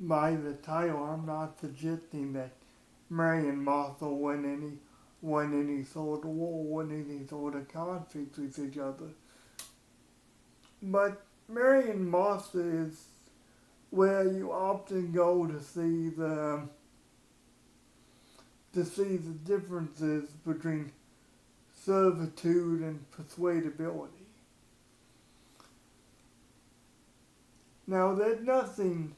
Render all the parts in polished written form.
by the title, I'm not suggesting that Mary and Martha won any sort of war, won any sort of conflict with each other. But Mary and Martha is where you often go to see the differences between servitude and persuadability. Now, there's nothing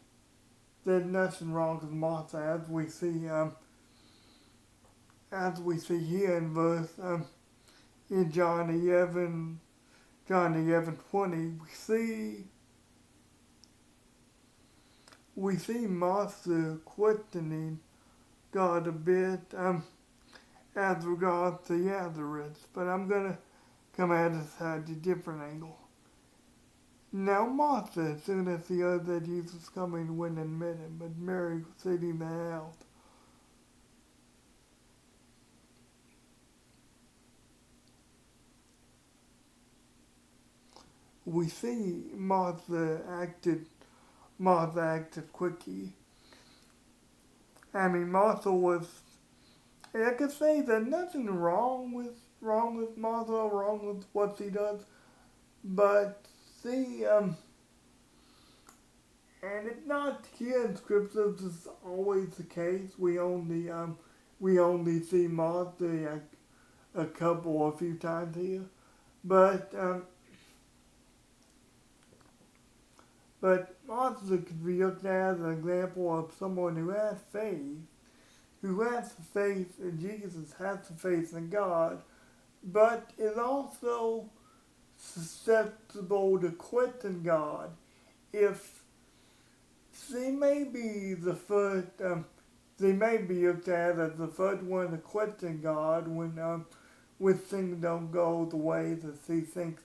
wrong with Martha, as we see here in verse in John 11:20, we see Martha questioning God a bit as regards to Lazarus, but I'm gonna come at it at a different angle. Now Martha, as soon as she heard that Jesus was coming, went and met him, but Mary was sitting in the house. We see Martha acted quickly. I mean, Martha was. I could say there's nothing wrong with Martha, wrong with what she does, but see, and it's not here in Scripture. This is always the case. We only see Martha a few times here, but Martha could be looked at as an example of someone who has faith in Jesus, has the faith in God, but is also susceptible to question God. If she may be the first, they may be looked at as the first one to question God when things don't go the way that she thinks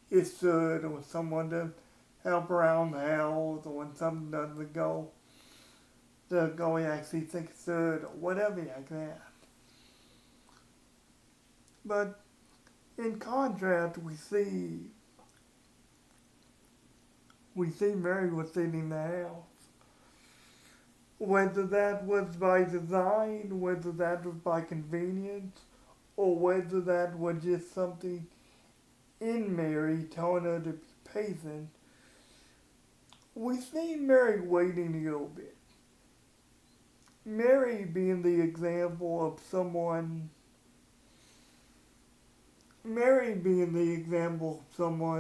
it should, or someone doesn't help around the house, or when something doesn't go the way I actually think it should, or whatever like that. But in contrast, we see Mary was sitting in the house. Whether that was by design, whether that was by convenience, or whether that was just something in Mary telling her to be patient, we see Mary waiting a little bit. Mary being the example of someone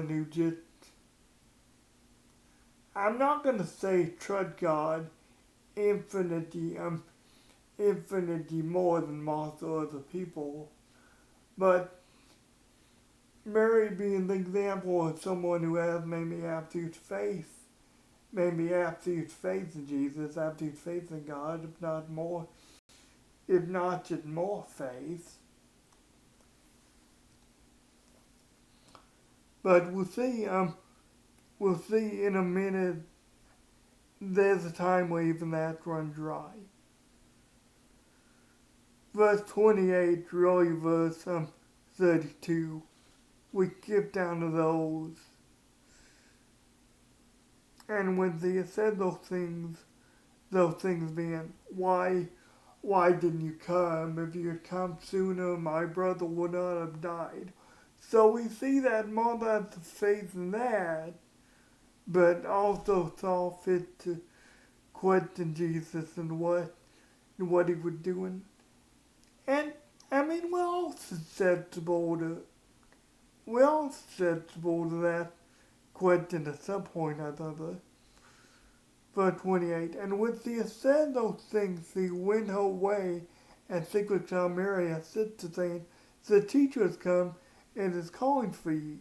who just, I'm not going to say trust God infinitely more than most other people, but Mary being the example of someone who has maybe absolute faith in Jesus, absolute faith in God, if not just more faith. But we'll see in a minute, there's a time where even that runs dry. Verse 28, really verse 32, we skip down to those. And when they said those things being, why didn't you come? If you had come sooner, my brother would not have died. So we see that Martha had the faith in that, but also saw fit to question Jesus and what he was doing. And I mean, we're all susceptible to that question at some point or other. Verse 28, and when she had said those things, she went her way and secretly told Mary, her sister, saying, the teacher has come and is calling for you.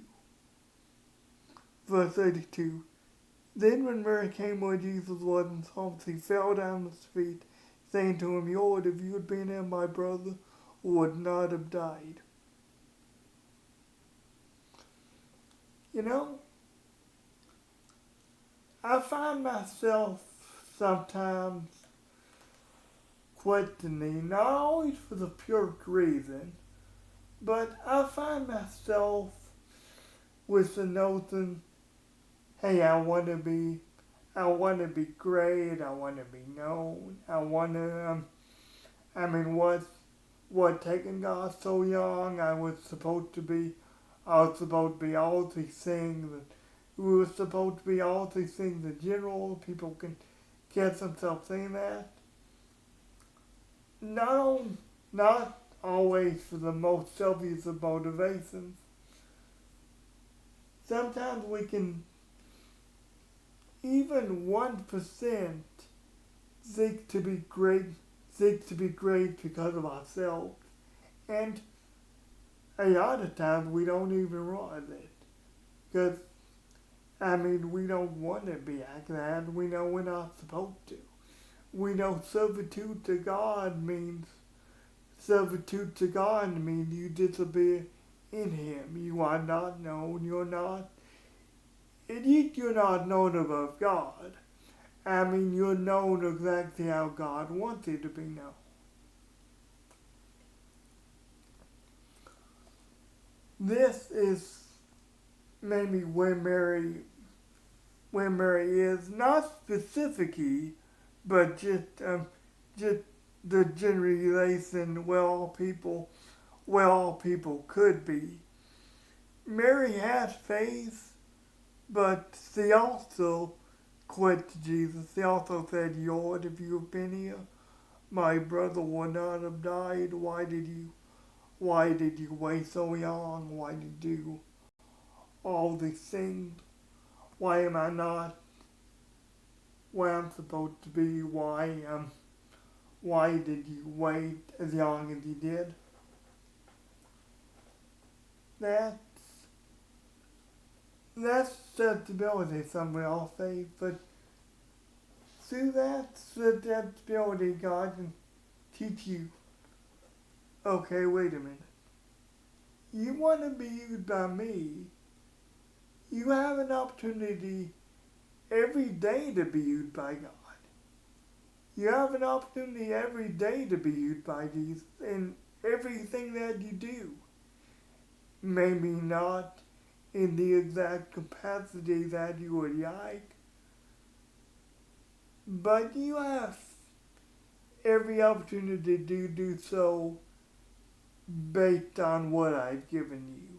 Verse 32, then when Mary came where Jesus was and saw him, she fell down at his feet, saying to him, Lord, if you had been here, my brother would not have died. You know, I find myself sometimes questioning, not always for the purest reason, but I find myself with the notion, hey, I want to be I want to be great. I want to be known. I want to. I mean, what taking God so young? I was supposed to be. I was supposed to be all these things. We were supposed to be all these things in general. People can catch themselves saying that. Not not always for the most selfish of motivations. Sometimes we can even 1% seek to be great, because of ourselves. And a lot of times we don't even realize it. Because, I mean, we don't want to be like that. We know we're not supposed to. We know servitude to God means you disappear in Him. You are not known. You're not known above God. I mean, you're known exactly how God wants you to be known. This is maybe where Mary is, not specifically, but just the generalization where all people could be. Mary has faith, but she also quit Jesus. She also said, Lord, if you have been here, my brother would not have died. Why did you wait so long? Why did you do all these things? Why am I not where I'm supposed to be? Why did you wait as long as you did? That's susceptibility, some will all say, but through that susceptibility, God can teach you, okay, wait a minute. You want to be used by me. You have an opportunity every day to be used by God. You have an opportunity every day to be used by Jesus in everything that you do. Maybe not in the exact capacity that you would like, but you have every opportunity to do so based on what I've given you.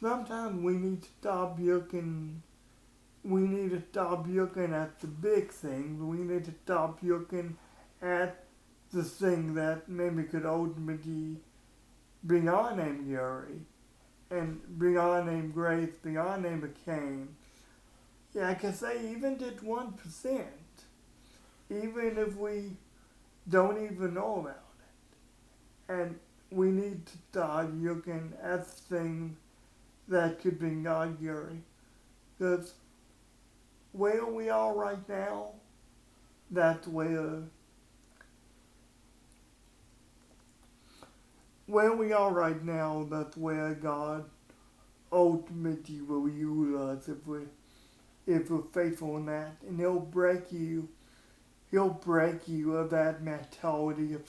Sometimes we need to stop looking at the big things. We need to stop looking at the thing that maybe could ultimately bring our name glory and bring our name grace, bring our name acclaim. Yeah, I can say even just 1%, even if we don't even know about it. And we need to start looking at things that could bring God glory. Because where we are right now, that's where God ultimately will use us if we're faithful in that. And He'll break you of that mentality of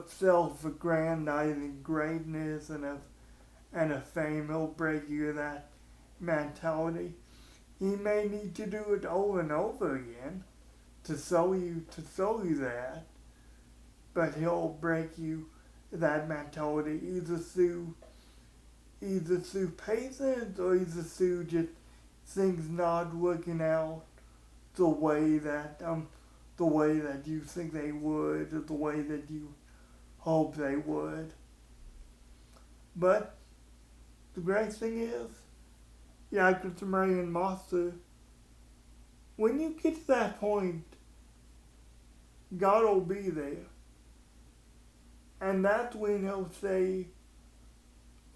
self-aggrandizing greatness and of fame. He'll break you of that mentality. He may need to do it over and over again to show you that, but He'll break you that mentality either through patience or either through just things not working out the way that you think they would, or the way that you hope they would. But the great thing is, like with Mary and Martha, when you get to that point, God will be there. And that's when He'll say,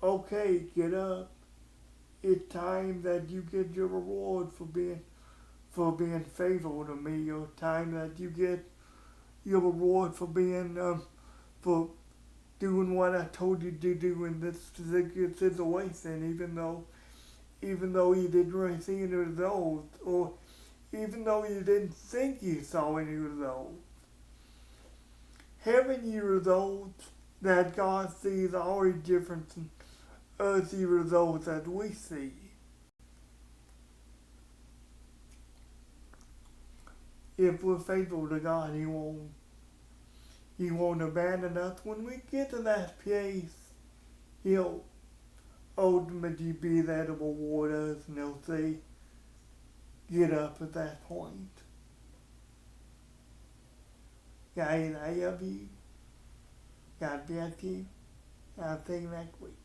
okay, get up. It's time that you get your reward for being faithful to me. Or time that you get your reward for for doing what I told you to do in this particular situation, even though you didn't really see any results, or even though you didn't think you saw any results. Having your results that God sees are a difference earthly results that we see. If we're faithful to God, He won't abandon us. When we get to that place, He'll ultimately be there to reward us, and He'll say, get up at that point. Guys, I love you. God bless you. I'll see you next week.